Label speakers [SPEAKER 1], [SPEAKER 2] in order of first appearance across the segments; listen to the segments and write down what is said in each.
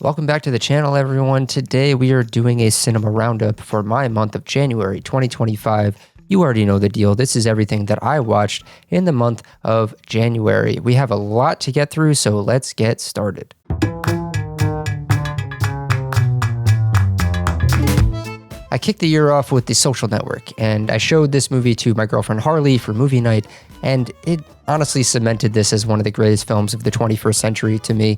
[SPEAKER 1] Welcome back to the channel, everyone. Today we are doing a cinema roundup for my month of January 2025. You already know the deal. This is everything that I watched in the month of January. We have a lot to get through, so let's get started. I kicked the year off with The Social Network, and I showed this movie to my girlfriend Harley for movie night, and it honestly cemented this as one of the greatest films of the 21st century to me.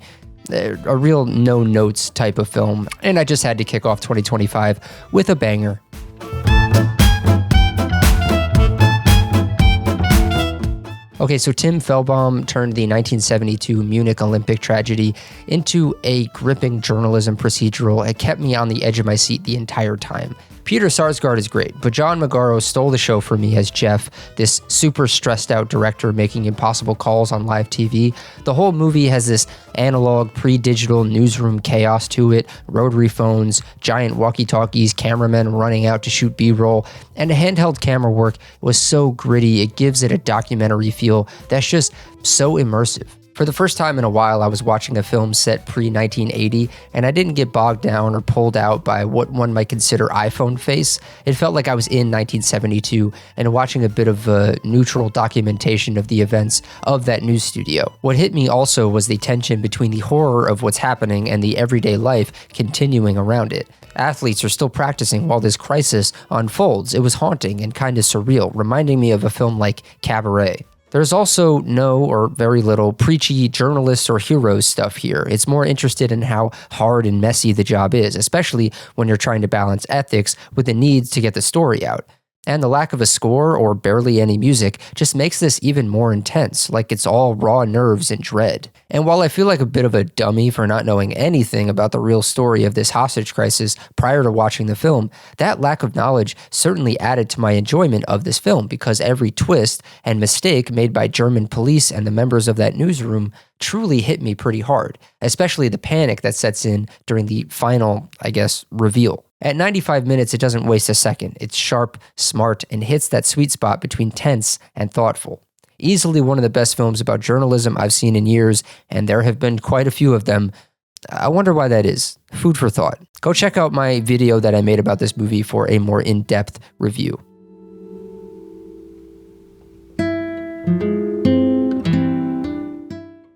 [SPEAKER 1] A real no-notes type of film, and I just had to kick off 2025 with a banger. Okay, so Tim Fehlbaum turned the 1972 Munich Olympic tragedy into a gripping journalism procedural. It kept me on the edge of my seat the entire time. Peter Sarsgaard is great, but John Magaro stole the show for me as Jeff, this super stressed out director making impossible calls on live TV. The whole movie has this analog, pre-digital newsroom chaos to it, rotary phones, giant walkie-talkies, cameramen running out to shoot B-roll, and the handheld camera work was so gritty, it gives it a documentary feel that's just so immersive. For the first time in a while, I was watching a film set pre-1980, and I didn't get bogged down or pulled out by what one might consider iPhone face. It felt like I was in 1972 and watching a bit of a neutral documentation of the events of that news studio. What hit me also was the tension between the horror of what's happening and the everyday life continuing around it. Athletes are still practicing while this crisis unfolds. It was haunting and kind of surreal, reminding me of a film like Cabaret. There's also no or very little preachy journalists or heroes stuff here. It's more interested in how hard and messy the job is, especially when you're trying to balance ethics with the needs to get the story out. And the lack of a score or barely any music just makes this even more intense, like it's all raw nerves and dread. And while I feel like a bit of a dummy for not knowing anything about the real story of this hostage crisis prior to watching the film, that lack of knowledge certainly added to my enjoyment of this film because every twist and mistake made by German police and the members of that newsroom truly hit me pretty hard, especially the panic that sets in during the final, reveal. At 95 minutes, it doesn't waste a second. It's sharp, smart, and hits that sweet spot between tense and thoughtful. Easily one of the best films about journalism I've seen in years, and there have been quite a few of them. I wonder why that is. Food for thought. Go check out my video that I made about this movie for a more in-depth review.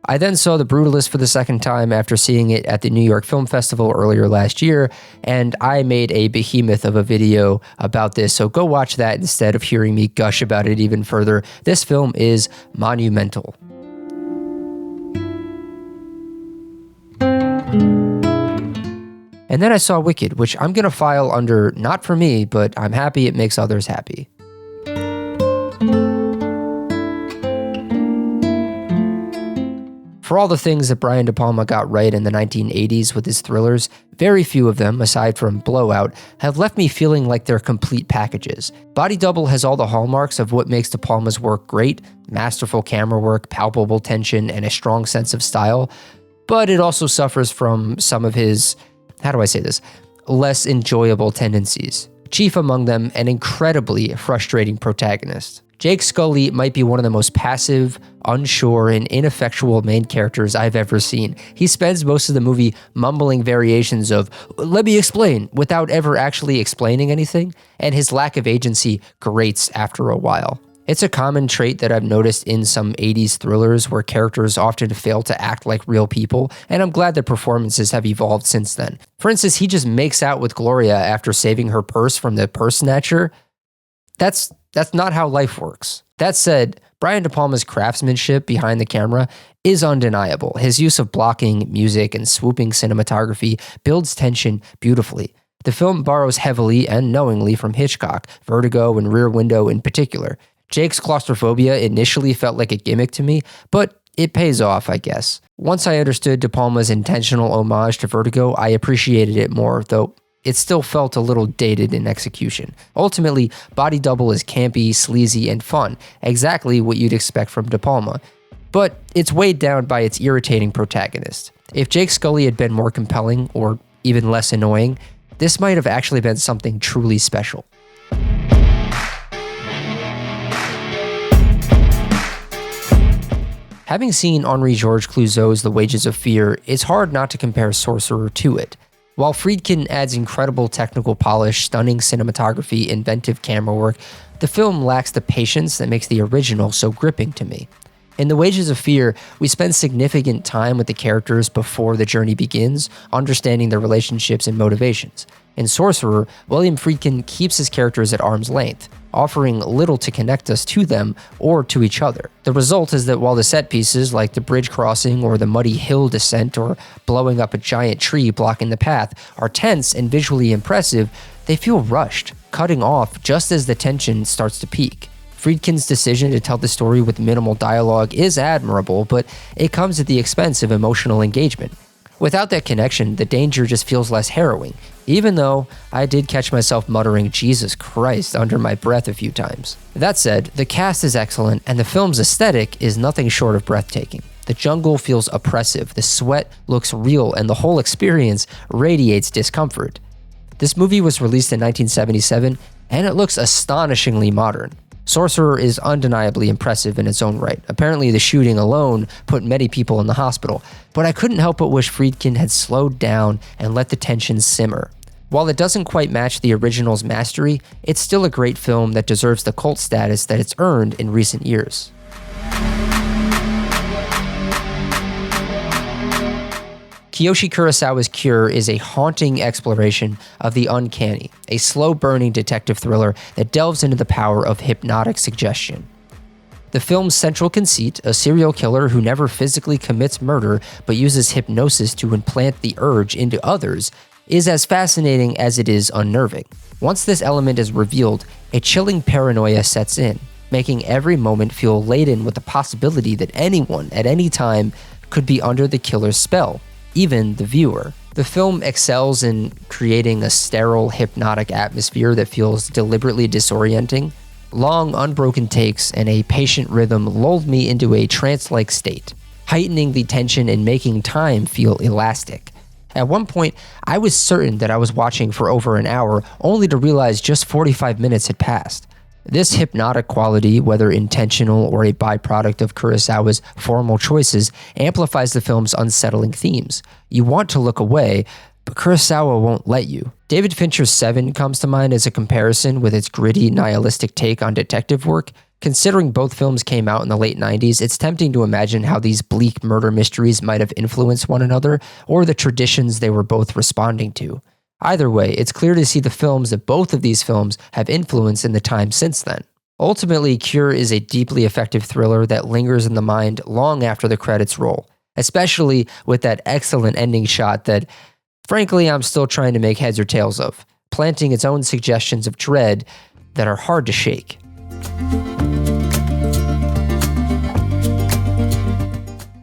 [SPEAKER 1] I then saw The Brutalist for the second time after seeing it at the New York Film Festival earlier last year, and I made a behemoth of a video about this, so go watch that instead of hearing me gush about it even further. This film is monumental. And then I saw Wicked, which I'm going to file under not for me, but I'm happy it makes others happy. For all the things that Brian De Palma got right in the 1980s with his thrillers, very few of them, aside from Blowout, have left me feeling like they're complete packages. Body Double has all the hallmarks of what makes De Palma's work great: masterful camera work, palpable tension, and a strong sense of style, but it also suffers from some of his, less enjoyable tendencies. Chief among them, an incredibly frustrating protagonist. Jake Scully might be one of the most passive, unsure, and ineffectual main characters I've ever seen. He spends most of the movie mumbling variations of, "Let me explain," without ever actually explaining anything, and his lack of agency grates after a while. It's a common trait that I've noticed in some 80s thrillers where characters often fail to act like real people, and I'm glad that performances have evolved since then. For instance, he just makes out with Gloria after saving her purse from the purse snatcher. That's not how life works. That said, Brian De Palma's craftsmanship behind the camera is undeniable. His use of blocking, music, and swooping cinematography builds tension beautifully. The film borrows heavily and knowingly from Hitchcock, Vertigo, and Rear Window in particular. Jake's claustrophobia initially felt like a gimmick to me, but it pays off, I guess. Once I understood De Palma's intentional homage to Vertigo, I appreciated it more, though it still felt a little dated in execution. Ultimately, Body Double is campy, sleazy, and fun, exactly what you'd expect from De Palma. But it's weighed down by its irritating protagonist. If Jake Scully had been more compelling, or even less annoying, this might have actually been something truly special. Having seen Henri Georges Clouzot's The Wages of Fear, it's hard not to compare Sorcerer to it. While Friedkin adds incredible technical polish, stunning cinematography, inventive camera work, the film lacks the patience that makes the original so gripping to me. In The Wages of Fear, we spend significant time with the characters before the journey begins, understanding their relationships and motivations. In Sorcerer, William Friedkin keeps his characters at arm's length, offering little to connect us to them or to each other. The result is that while the set pieces, like the bridge crossing or the muddy hill descent or blowing up a giant tree blocking the path, are tense and visually impressive, they feel rushed, cutting off just as the tension starts to peak. Friedkin's decision to tell the story with minimal dialogue is admirable, but it comes at the expense of emotional engagement. Without that connection, the danger just feels less harrowing, even though I did catch myself muttering "Jesus Christ" under my breath a few times. That said, the cast is excellent, and the film's aesthetic is nothing short of breathtaking. The jungle feels oppressive, the sweat looks real, and the whole experience radiates discomfort. This movie was released in 1977, and it looks astonishingly modern. Sorcerer is undeniably impressive in its own right. Apparently, the shooting alone put many people in the hospital, but I couldn't help but wish Friedkin had slowed down and let the tension simmer. While it doesn't quite match the original's mastery, it's still a great film that deserves the cult status that it's earned in recent years. Kiyoshi Kurosawa's Cure is a haunting exploration of the uncanny, a slow-burning detective thriller that delves into the power of hypnotic suggestion. The film's central conceit, a serial killer who never physically commits murder but uses hypnosis to implant the urge into others, is as fascinating as it is unnerving. Once this element is revealed, a chilling paranoia sets in, making every moment feel laden with the possibility that anyone at any time could be under the killer's spell, even the viewer. The film excels in creating a sterile, hypnotic atmosphere that feels deliberately disorienting. Long, unbroken takes and a patient rhythm lulled me into a trance-like state, heightening the tension and making time feel elastic. At one point, I was certain that I was watching for over an hour, only to realize just 45 minutes had passed. This hypnotic quality, whether intentional or a byproduct of Kurosawa's formal choices, amplifies the film's unsettling themes. You want to look away, but Kurosawa won't let you. David Fincher's Seven comes to mind as a comparison with its gritty, nihilistic take on detective work. Considering both films came out in the late 90s, it's tempting to imagine how these bleak murder mysteries might have influenced one another, or the traditions they were both responding to. Either way, it's clear to see the films that both of these films have influenced in the time since then. Ultimately, Cure is a deeply effective thriller that lingers in the mind long after the credits roll, especially with that excellent ending shot that, frankly, I'm still trying to make heads or tails of, planting its own suggestions of dread that are hard to shake.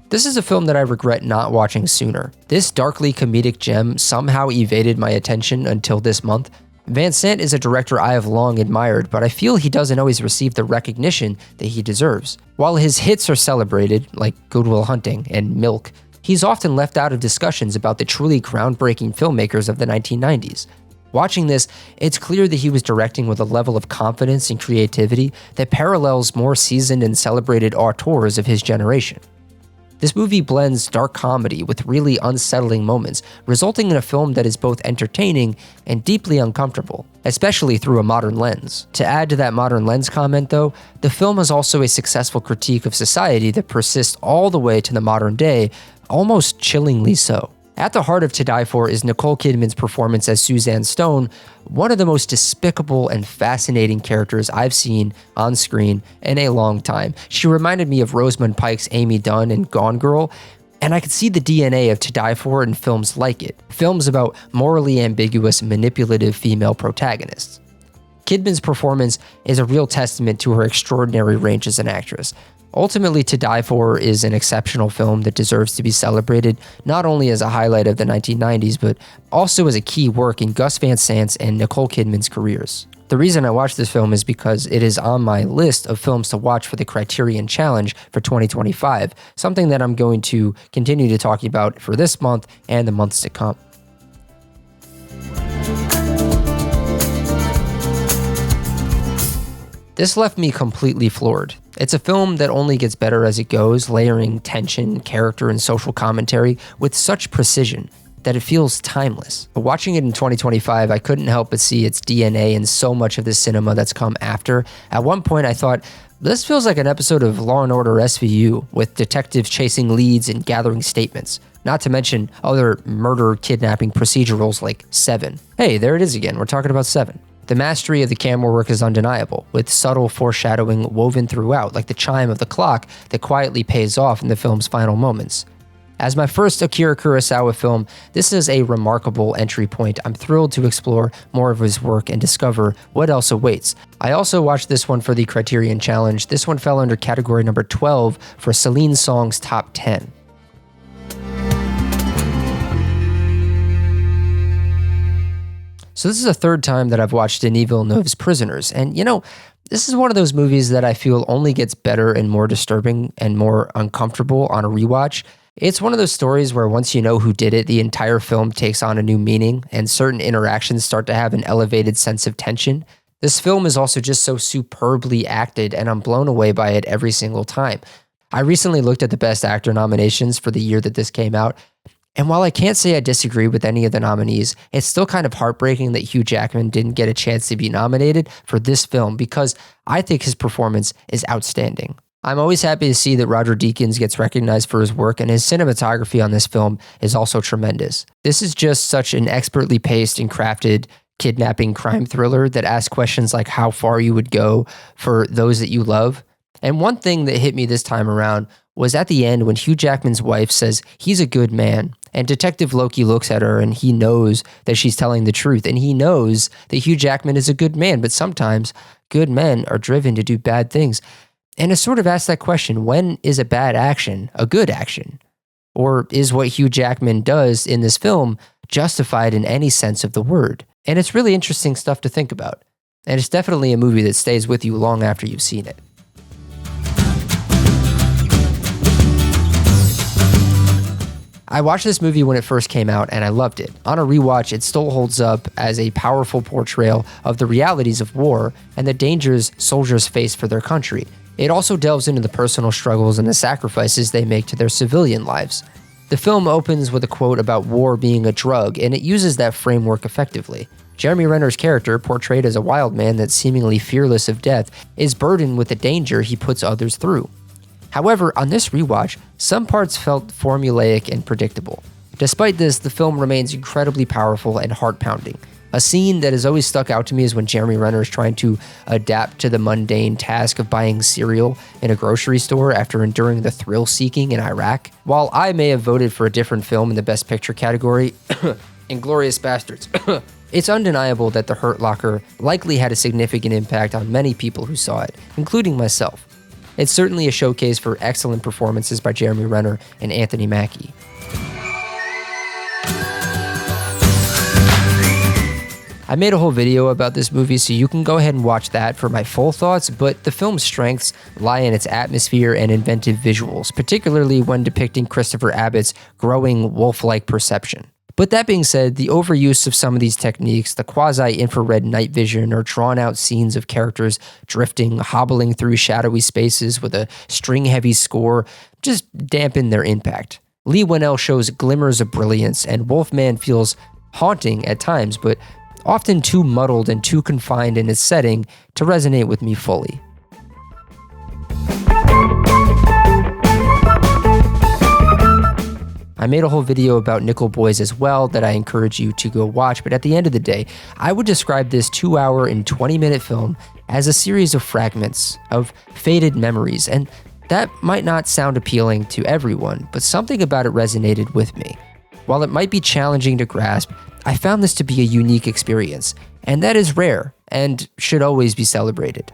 [SPEAKER 1] This is a film that I regret not watching sooner. This darkly comedic gem somehow evaded my attention until this month. Van Sant is a director I have long admired, but I feel he doesn't always receive the recognition that he deserves. While his hits are celebrated, like Good Will Hunting and Milk, he's often left out of discussions about the truly groundbreaking filmmakers of the 1990s. Watching this, it's clear that he was directing with a level of confidence and creativity that parallels more seasoned and celebrated auteurs of his generation. This movie blends dark comedy with really unsettling moments, resulting in a film that is both entertaining and deeply uncomfortable, especially through a modern lens. To add to that modern lens comment though, the film is also a successful critique of society that persists all the way to the modern day, almost chillingly so. At the heart of To Die For is Nicole Kidman's performance as Suzanne Stone, one of the most despicable and fascinating characters I've seen on screen in a long time. She reminded me of Rosamund Pike's Amy Dunn in Gone Girl, and I could see the DNA of To Die For in films like it, films about morally ambiguous, manipulative female protagonists. Kidman's performance is a real testament to her extraordinary range as an actress. Ultimately, To Die For is an exceptional film that deserves to be celebrated not only as a highlight of the 1990s, but also as a key work in Gus Van Sant's and Nicole Kidman's careers. The reason I watched this film is because it is on my list of films to watch for the Criterion Challenge for 2025, something that I'm going to continue to talk about for this month and the months to come. This left me completely floored. It's a film that only gets better as it goes, layering tension, character, and social commentary with such precision that it feels timeless. But watching it in 2025, I couldn't help but see its DNA in so much of the cinema that's come after. At one point, I thought, this feels like an episode of Law & Order SVU, with detectives chasing leads and gathering statements, not to mention other murder kidnapping procedurals like Seven. Hey, there it is again, we're talking about Seven. The mastery of the camera work is undeniable, with subtle foreshadowing woven throughout, like the chime of the clock that quietly pays off in the film's final moments. As my first Akira Kurosawa film, this is a remarkable entry point. I'm thrilled to explore more of his work and discover what else awaits. I also watched this one for the Criterion Challenge. This one fell under category number 12 for Celine Song's Top 10. So this is the third time that I've watched Denis Villeneuve's Prisoners, and this is one of those movies that I feel only gets better and more disturbing and more uncomfortable on a rewatch. It's one of those stories where once you know who did it, the entire film takes on a new meaning, and certain interactions start to have an elevated sense of tension. This film is also just so superbly acted, and I'm blown away by it every single time. I recently looked at the Best Actor nominations for the year that this came out, and while I can't say I disagree with any of the nominees, it's still kind of heartbreaking that Hugh Jackman didn't get a chance to be nominated for this film because I think his performance is outstanding. I'm always happy to see that Roger Deakins gets recognized for his work, and his cinematography on this film is also tremendous. This is just such an expertly paced and crafted kidnapping crime thriller that asks questions like how far you would go for those that you love. And one thing that hit me this time around was at the end when Hugh Jackman's wife says he's a good man, and Detective Loki looks at her and he knows that she's telling the truth, and he knows that Hugh Jackman is a good man, but sometimes good men are driven to do bad things. And it sort of asks that question, when is a bad action a good action? Or is what Hugh Jackman does in this film justified in any sense of the word? And it's really interesting stuff to think about. And it's definitely a movie that stays with you long after you've seen it. I watched this movie when it first came out and I loved it. On a rewatch, it still holds up as a powerful portrayal of the realities of war and the dangers soldiers face for their country. It also delves into the personal struggles and the sacrifices they make to their civilian lives. The film opens with a quote about war being a drug, and it uses that framework effectively. Jeremy Renner's character, portrayed as a wild man that's seemingly fearless of death, is burdened with the danger he puts others through. However, on this rewatch, some parts felt formulaic and predictable. Despite this, the film remains incredibly powerful and heart-pounding. A scene that has always stuck out to me is when Jeremy Renner is trying to adapt to the mundane task of buying cereal in a grocery store after enduring the thrill-seeking in Iraq. While I may have voted for a different film in the Best Picture category, Inglourious Basterds, it's undeniable that The Hurt Locker likely had a significant impact on many people who saw it, including myself. It's certainly a showcase for excellent performances by Jeremy Renner and Anthony Mackie. I made a whole video about this movie, so you can go ahead and watch that for my full thoughts, but the film's strengths lie in its atmosphere and inventive visuals, particularly when depicting Christopher Abbott's growing wolf-like perception. But that being said, the overuse of some of these techniques, the quasi-infrared night vision or drawn-out scenes of characters drifting, hobbling through shadowy spaces with a string-heavy score, just dampen their impact. Leigh Whannell shows glimmers of brilliance, and Wolfman feels haunting at times, but often too muddled and too confined in its setting to resonate with me fully. I made a whole video about Nickel Boys as well that I encourage you to go watch, but at the end of the day, I would describe this 2-hour and 20-minute film as a series of fragments of faded memories, and that might not sound appealing to everyone, but something about it resonated with me. While it might be challenging to grasp, I found this to be a unique experience, and that is rare and should always be celebrated.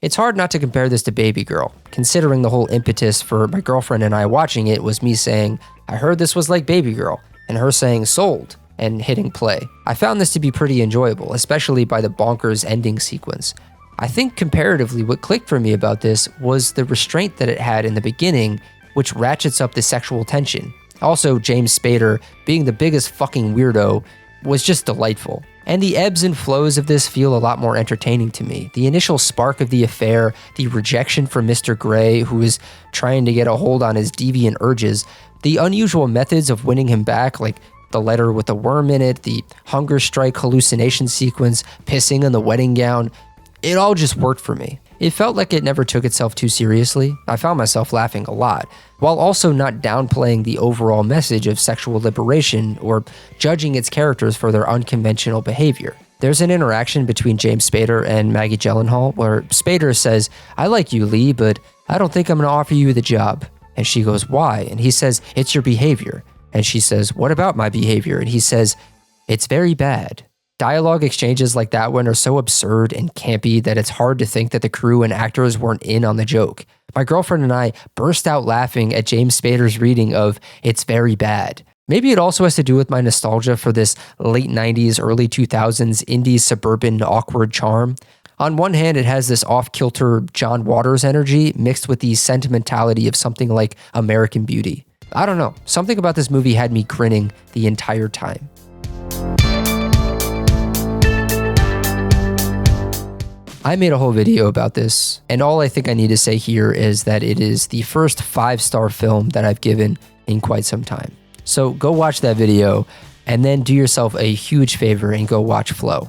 [SPEAKER 1] It's hard not to compare this to Baby Girl, considering the whole impetus for my girlfriend and I watching it was me saying, I heard this was like Baby Girl, and her saying sold, and hitting play. I found this to be pretty enjoyable, especially by the bonkers ending sequence. I think comparatively what clicked for me about this was the restraint that it had in the beginning, which ratchets up the sexual tension. Also, James Spader, being the biggest fucking weirdo, was just delightful. And the ebbs and flows of this feel a lot more entertaining to me. The initial spark of the affair, the rejection from Mr. Grey, who is trying to get a hold on his deviant urges, the unusual methods of winning him back, like the letter with the worm in it, the hunger strike hallucination sequence, pissing in the wedding gown, it all just worked for me. It felt like it never took itself too seriously. I found myself laughing a lot, while also not downplaying the overall message of sexual liberation or judging its characters for their unconventional behavior. There's an interaction between James Spader and Maggie Gyllenhaal where Spader says, "I like you, Lee, but I don't think I'm going to offer you the job." And she goes, "Why?" And he says, "It's your behavior." And she says, "What about my behavior?" And he says, "It's very bad." Dialogue exchanges like that one are so absurd and campy that it's hard to think that the crew and actors weren't in on the joke. My girlfriend and I burst out laughing at James Spader's reading of "It's very bad." Maybe it also has to do with my nostalgia for this late 90s, early 2000s indie suburban awkward charm. On one hand, it has this off-kilter John Waters energy mixed with the sentimentality of something like American Beauty. I don't know, something about this movie had me grinning the entire time. I made a whole video about this, and all I think I need to say here is that it is the first 5-star film that I've given in quite some time. So go watch that video, and then do yourself a huge favor and go watch Flow.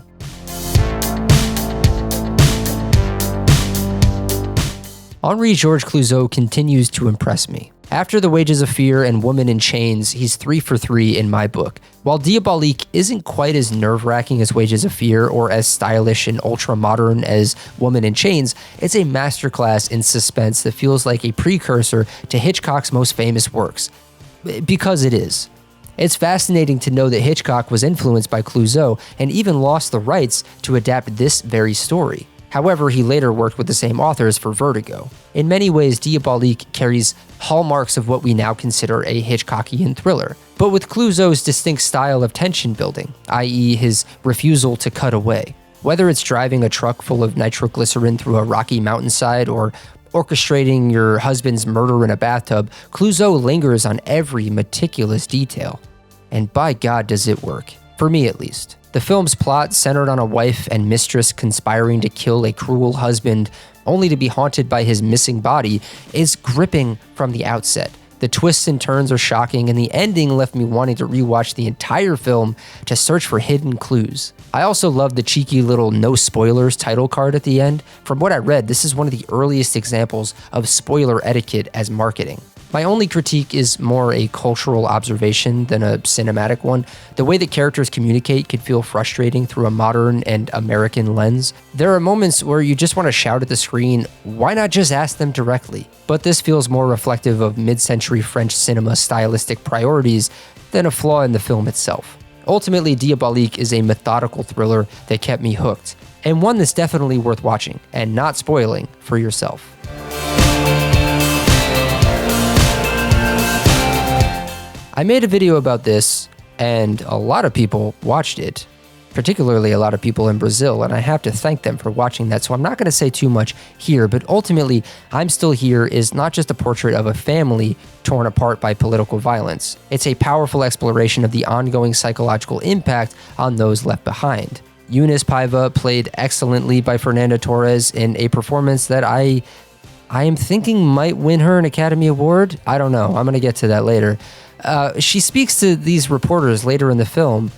[SPEAKER 1] Henri-Georges Clouzot continues to impress me. After The Wages of Fear and Woman in Chains, he's 3 for 3 in my book. While Diabolique isn't quite as nerve-wracking as Wages of Fear or as stylish and ultra-modern as Woman in Chains, it's a masterclass in suspense that feels like a precursor to Hitchcock's most famous works. Because it is. It's fascinating to know that Hitchcock was influenced by Clouzot and even lost the rights to adapt this very story. However, he later worked with the same authors for Vertigo. In many ways, Diabolique carries hallmarks of what we now consider a Hitchcockian thriller, but with Clouzot's distinct style of tension building, i.e. his refusal to cut away. Whether it's driving a truck full of nitroglycerin through a rocky mountainside or orchestrating your husband's murder in a bathtub, Clouzot lingers on every meticulous detail. And by God does it work. For me at least. The film's plot, centered on a wife and mistress conspiring to kill a cruel husband only to be haunted by his missing body, is gripping from the outset. The twists and turns are shocking, and the ending left me wanting to rewatch the entire film to search for hidden clues. I also love the cheeky little no spoilers title card at the end. From what I read, this is one of the earliest examples of spoiler etiquette as marketing. My only critique is more a cultural observation than a cinematic one. The way that characters communicate could feel frustrating through a modern and American lens. There are moments where you just want to shout at the screen, why not just ask them directly? But this feels more reflective of mid-century French cinema stylistic priorities than a flaw in the film itself. Ultimately, Diabolique is a methodical thriller that kept me hooked, and one that's definitely worth watching and not spoiling for yourself. I made a video about this, and a lot of people watched it, particularly a lot of people in Brazil, and I have to thank them for watching that, so I'm not going to say too much here, but ultimately, I'm Still Here is not just a portrait of a family torn apart by political violence. It's a powerful exploration of the ongoing psychological impact on those left behind. Eunice Paiva played excellently by Fernanda Torres in a performance that I am thinking might win her an Academy Award. I don't know. I'm going to get to that later. She speaks to these reporters later in the film,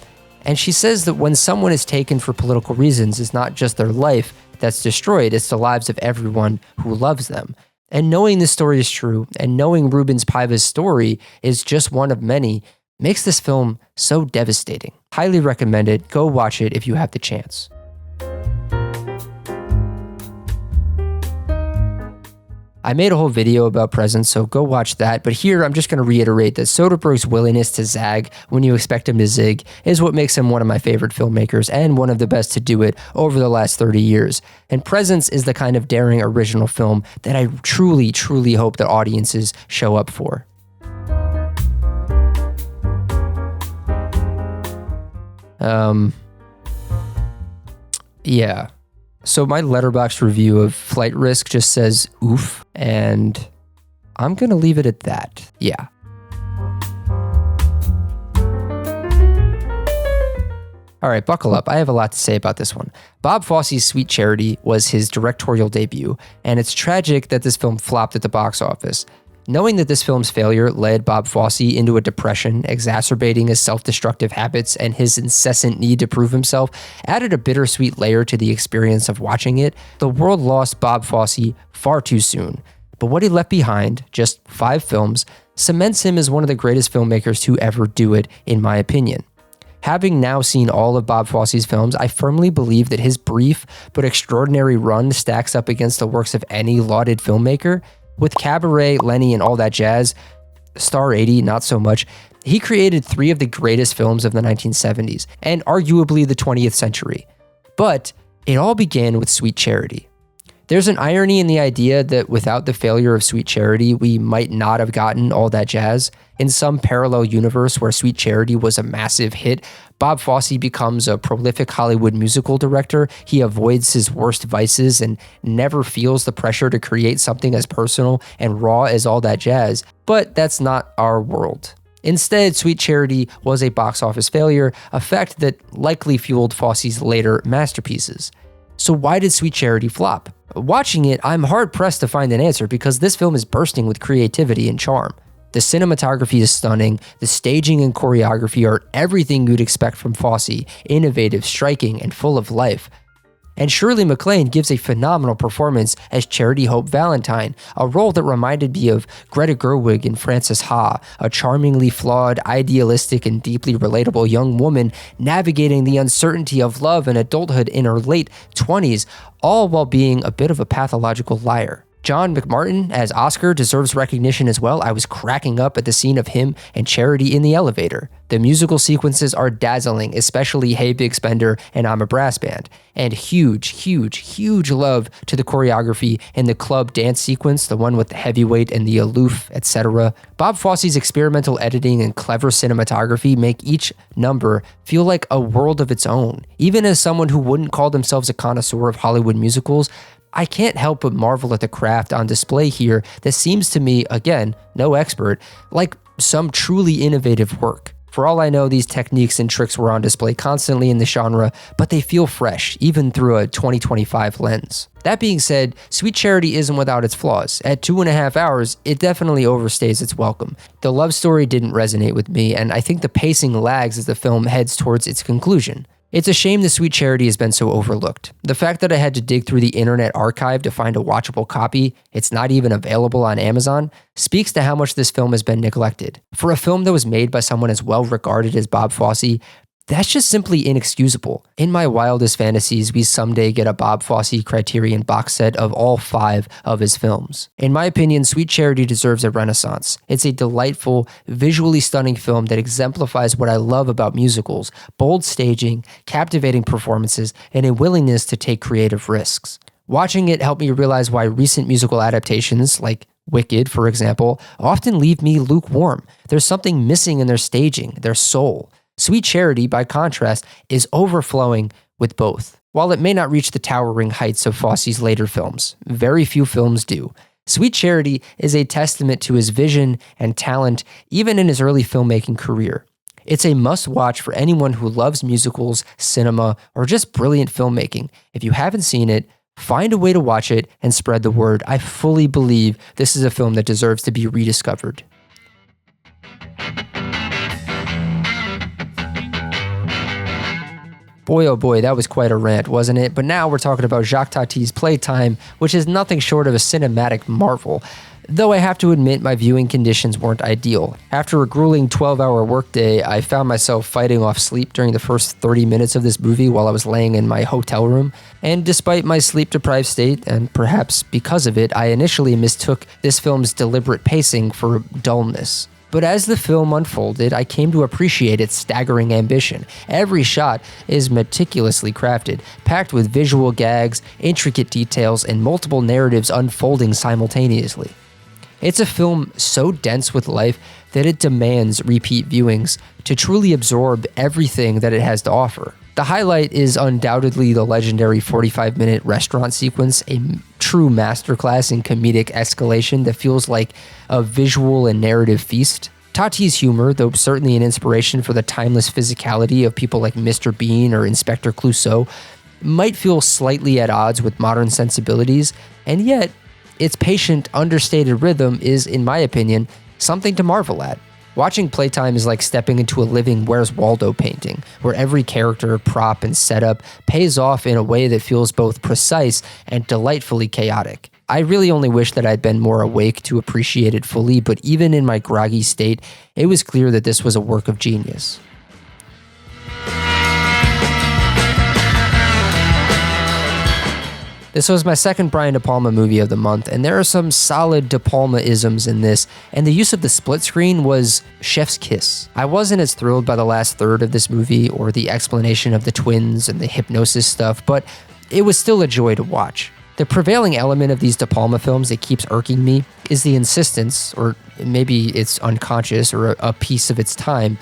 [SPEAKER 1] and she says that when someone is taken for political reasons, it's not just their life that's destroyed, it's the lives of everyone who loves them. And knowing this story is true, and knowing Rubens Paiva's story is just one of many, makes this film so devastating. Highly recommend it. Go watch it if you have the chance. I made a whole video about Presence, so go watch that, but here I'm just going to reiterate that Soderbergh's willingness to zag when you expect him to zig is what makes him one of my favorite filmmakers and one of the best to do it over the last 30 years. And Presence is the kind of daring original film that I truly, truly hope that audiences show up for. Yeah. So my Letterboxd review of Flight Risk just says oof, and I'm going to leave it at that. Yeah. All right, buckle up. I have a lot to say about this one. Bob Fosse's Sweet Charity was his directorial debut, and it's tragic that this film flopped at the box office. Knowing that this film's failure led Bob Fosse into a depression, exacerbating his self-destructive habits and his incessant need to prove himself, added a bittersweet layer to the experience of watching it. The world lost Bob Fosse far too soon. But what he left behind, just 5 films, cements him as one of the greatest filmmakers to ever do it, in my opinion. Having now seen all of Bob Fosse's films, I firmly believe that his brief but extraordinary run stacks up against the works of any lauded filmmaker. With Cabaret, Lenny, and all that jazz, Star 80, not so much, he created 3 of the greatest films of the 1970s, and arguably the 20th century. But it all began with Sweet Charity. There's an irony in the idea that without the failure of Sweet Charity, we might not have gotten all that jazz. In some parallel universe where Sweet Charity was a massive hit, Bob Fosse becomes a prolific Hollywood musical director. He avoids his worst vices and never feels the pressure to create something as personal and raw as all that jazz. But that's not our world. Instead, Sweet Charity was a box office failure, a fact that likely fueled Fosse's later masterpieces. So why did Sweet Charity flop? Watching it, I'm hard-pressed to find an answer because this film is bursting with creativity and charm. The cinematography is stunning, the staging and choreography are everything you'd expect from Fosse, innovative, striking, and full of life. And Shirley MacLaine gives a phenomenal performance as Charity Hope Valentine, a role that reminded me of Greta Gerwig in Frances Ha, a charmingly flawed, idealistic, and deeply relatable young woman navigating the uncertainty of love and adulthood in her late 20s, all while being a bit of a pathological liar. John McMartin as Oscar deserves recognition as well. I was cracking up at the scene of him and Charity in the elevator. The musical sequences are dazzling, especially Hey Big Spender and I'm a Brass Band. And huge love to the choreography in the club dance sequence, the one with the heavyweight and the aloof, etc. Bob Fosse's experimental editing and clever cinematography make each number feel like a world of its own. Even as someone who wouldn't call themselves a connoisseur of Hollywood musicals, I can't help but marvel at the craft on display here that seems to me, again, no expert, like some truly innovative work. For all I know, these techniques and tricks were on display constantly in the genre, but they feel fresh, even through a 2025 lens. That being said, Sweet Charity isn't without its flaws. At 2.5 hours, it definitely overstays its welcome. The love story didn't resonate with me, and I think the pacing lags as the film heads towards its conclusion. It's a shame that Sweet Charity has been so overlooked. The fact that I had to dig through the internet archive to find a watchable copy, it's not even available on Amazon, speaks to how much this film has been neglected. For a film that was made by someone as well regarded as Bob Fosse, that's just simply inexcusable. In my wildest fantasies, we someday get a Bob Fosse Criterion box set of all 5 of his films. In my opinion, Sweet Charity deserves a renaissance. It's a delightful, visually stunning film that exemplifies what I love about musicals: bold staging, captivating performances, and a willingness to take creative risks. Watching it helped me realize why recent musical adaptations, like Wicked, for example, often leave me lukewarm. There's something missing in their staging, their soul. Sweet Charity, by contrast, is overflowing with both. While it may not reach the towering heights of Fosse's later films, very few films do, Sweet Charity is a testament to his vision and talent even in his early filmmaking career. It's a must-watch for anyone who loves musicals, cinema, or just brilliant filmmaking. If you haven't seen it, find a way to watch it and spread the word. I fully believe this is a film that deserves to be rediscovered. Boy, oh boy, that was quite a rant, wasn't it? But now we're talking about Jacques Tati's Playtime, which is nothing short of a cinematic marvel. Though I have to admit my viewing conditions weren't ideal. After a grueling 12-hour workday, I found myself fighting off sleep during the first 30 minutes of this movie while I was laying in my hotel room. And despite my sleep-deprived state, and perhaps because of it, I initially mistook this film's deliberate pacing for dullness. But as the film unfolded, I came to appreciate its staggering ambition. Every shot is meticulously crafted, packed with visual gags, intricate details, and multiple narratives unfolding simultaneously. It's a film so dense with life that it demands repeat viewings to truly absorb everything that it has to offer. The highlight is undoubtedly the legendary 45-minute restaurant sequence, a true masterclass in comedic escalation that feels like a visual and narrative feast. Tati's humor, though certainly an inspiration for the timeless physicality of people like Mr. Bean or Inspector Clouseau, might feel slightly at odds with modern sensibilities, and yet its patient, understated rhythm is, in my opinion, something to marvel at. Watching Playtime is like stepping into a living Where's Waldo painting, where every character, prop, and setup pays off in a way that feels both precise and delightfully chaotic. I really only wish that I'd been more awake to appreciate it fully, but even in my groggy state, it was clear that this was a work of genius. This was my second Brian De Palma movie of the month, and there are some solid De Palma-isms in this, and the use of the split screen was chef's kiss. I wasn't as thrilled by the last third of this movie or the explanation of the twins and the hypnosis stuff, but it was still a joy to watch. The prevailing element of these De Palma films that keeps irking me is the insistence, or maybe it's unconscious or a piece of its time,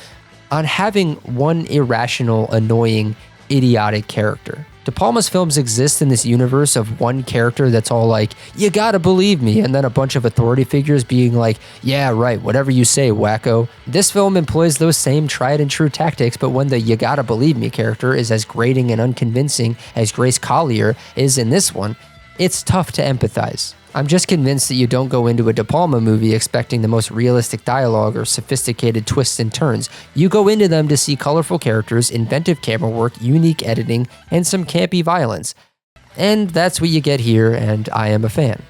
[SPEAKER 1] on having one irrational, annoying, idiotic character. De Palma's films exist in this universe of one character that's all like, you gotta believe me, and then a bunch of authority figures being like, yeah, right, whatever you say, wacko. This film employs those same tried and true tactics, but when the you gotta believe me character is as grating and unconvincing as Grace Collier is in this one, it's tough to empathize. I'm just convinced that you don't go into a De Palma movie expecting the most realistic dialogue or sophisticated twists and turns. You go into them to see colorful characters, inventive camera work, unique editing, and some campy violence. And that's what you get here, and I am a fan.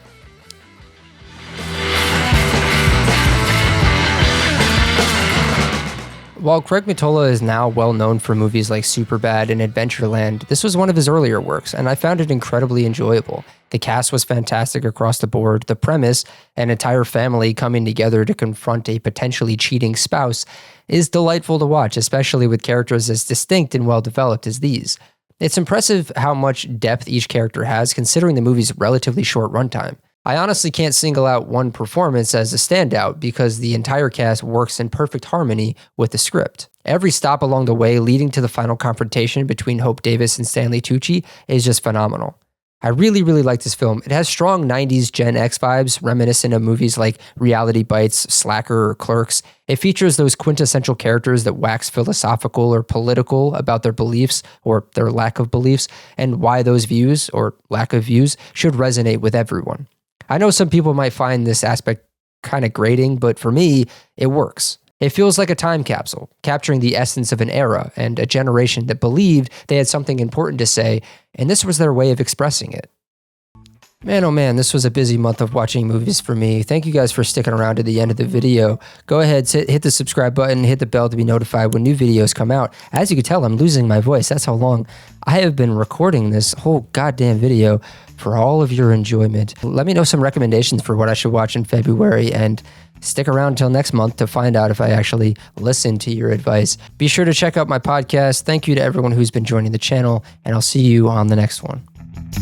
[SPEAKER 1] While Craig Mottola is now well known for movies like Superbad and Adventureland, this was one of his earlier works, and I found it incredibly enjoyable. The cast was fantastic across the board. The premise, an entire family coming together to confront a potentially cheating spouse, is delightful to watch, especially with characters as distinct and well-developed as these. It's impressive how much depth each character has, considering the movie's relatively short runtime. I honestly can't single out one performance as a standout because the entire cast works in perfect harmony with the script. Every stop along the way leading to the final confrontation between Hope Davis and Stanley Tucci is just phenomenal. I really like this film. It has strong 90s Gen X vibes, reminiscent of movies like Reality Bites, Slacker, or Clerks. It features those quintessential characters that wax philosophical or political about their beliefs or their lack of beliefs, and why those views, or lack of views, should resonate with everyone. I know some people might find this aspect kind of grating, but for me, it works. It feels like a time capsule, capturing the essence of an era and a generation that believed they had something important to say, and this was their way of expressing it. Man, oh man, this was a busy month of watching movies for me. Thank you guys for sticking around to the end of the video. Go ahead, hit the subscribe button, hit the bell to be notified when new videos come out. As you can tell, I'm losing my voice. That's how long I have been recording this whole goddamn video for all of your enjoyment. Let me know some recommendations for what I should watch in February, and stick around until next month to find out if I actually listen to your advice. Be sure to check out my podcast. Thank you to everyone who's been joining the channel, and I'll see you on the next one.